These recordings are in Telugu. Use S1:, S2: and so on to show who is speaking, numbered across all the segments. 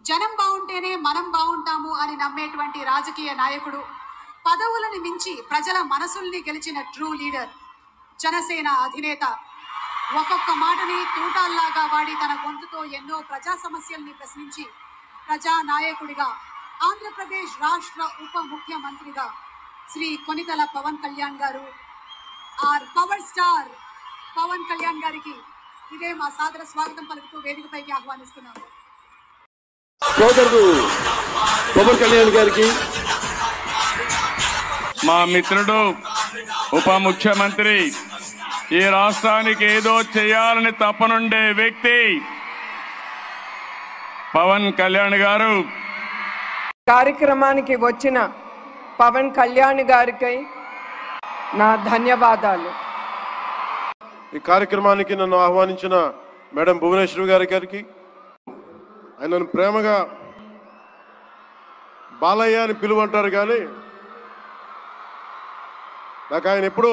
S1: జనం బాగుంటేనే మనం బాగుంటాము అని నమ్మేటువంటి రాజకీయ నాయకుడు, పదవులను మించి ప్రజల మనసుల్ని గెలిచిన ట్రూ లీడర్, జనసేన అధినేత, ఒక్కొక్క మాటని తూటాల్లాగా వాడి తన గొంతుతో ఎన్నో ప్రజా సమస్యల్ని ప్రశ్నించి ప్రజా నాయకుడిగా, ఆంధ్రప్రదేశ్ రాష్ట్ర ఉప ముఖ్యమంత్రిగా Shri Konithala Pawan Kalyan garu, our power star Pawan Kalyan గారికి ఇదే మా సాదర స్వాగతం పలుకుతూ వేదికపైకి ఆహ్వానిస్తున్నాము.
S2: సోదరుడు పవన్ కళ్యాణ్ గారికి,
S3: మా మిత్రుడు ఉప ముఖ్యమంత్రి, ఈ రాష్ట్రానికి ఏదో చేయాలని తపనుండే వ్యక్తి పవన్ కళ్యాణ్ గారు.
S4: కార్యక్రమానికి వచ్చిన పవన్ కళ్యాణ్ గారికి నా ధన్యవాదాలు.
S2: ఈ కార్యక్రమానికి నన్ను ఆహ్వానించిన మేడం భువనేశ్వర్ గారికి, ఆయనను ప్రేమగా బాలయ్య అని పిలువంటారు, కానీ నాకు ఆయన ఎప్పుడు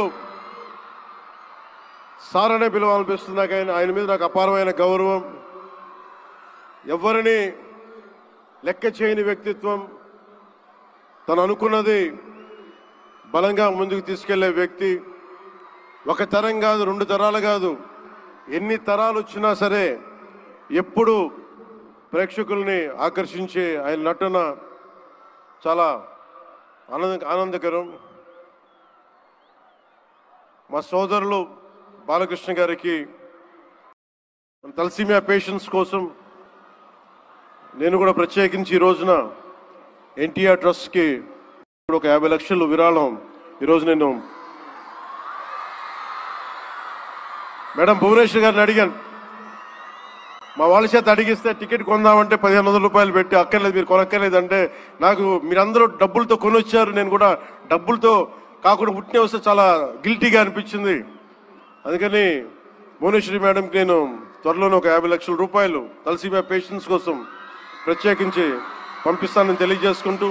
S2: సార్ అనే పిలవాలనిపిస్తుంది. నాకు ఆయన మీద నాకు అపారమైన గౌరవం. ఎవరిని లెక్క చేయని వ్యక్తిత్వం, తను అనుకున్నది బలంగా ముందుకు తీసుకెళ్లే వ్యక్తి. ఒక తరం కాదు, 2 తరాలు కాదు, ఎన్ని తరాలు వచ్చినా సరే ఎప్పుడు ప్రేక్షకుల్ని ఆకర్షించే ఆయన నటన చాలా ఆనందకరం. మా సోదరులు బాలకృష్ణ గారికి తలసీమియా పేషెంట్స్ కోసం నేను కూడా ప్రత్యేకించి ఈ రోజున ఎన్టీఆర్ ట్రస్ట్కి ఒక 50 లక్షలు విరాళం ఈరోజు నేను మేడం భువనేశ్వర్ గారిని అడిగాను. మా వాళ్ళ చేత అడిగిస్తే టికెట్ కొందామంటే 1500 రూపాయలు పెట్టి, అక్కర్లేదు మీరు కొనక్కర్లేదంటే, నాకు మీరందరూ డబ్బులతో కొనొచ్చారు, నేను కూడా డబ్బులతో కాకుండా పుట్టిన వస్తే చాలా గిల్టీగా అనిపించింది. అందుకని భువనేశ్వరి మేడంకి నేను త్వరలోనే ఒక 50 లక్షల రూపాయలు తలసీమియా పేషెంట్స్ కోసం ప్రత్యేకించి పంపిస్తానని తెలియజేసుకుంటూ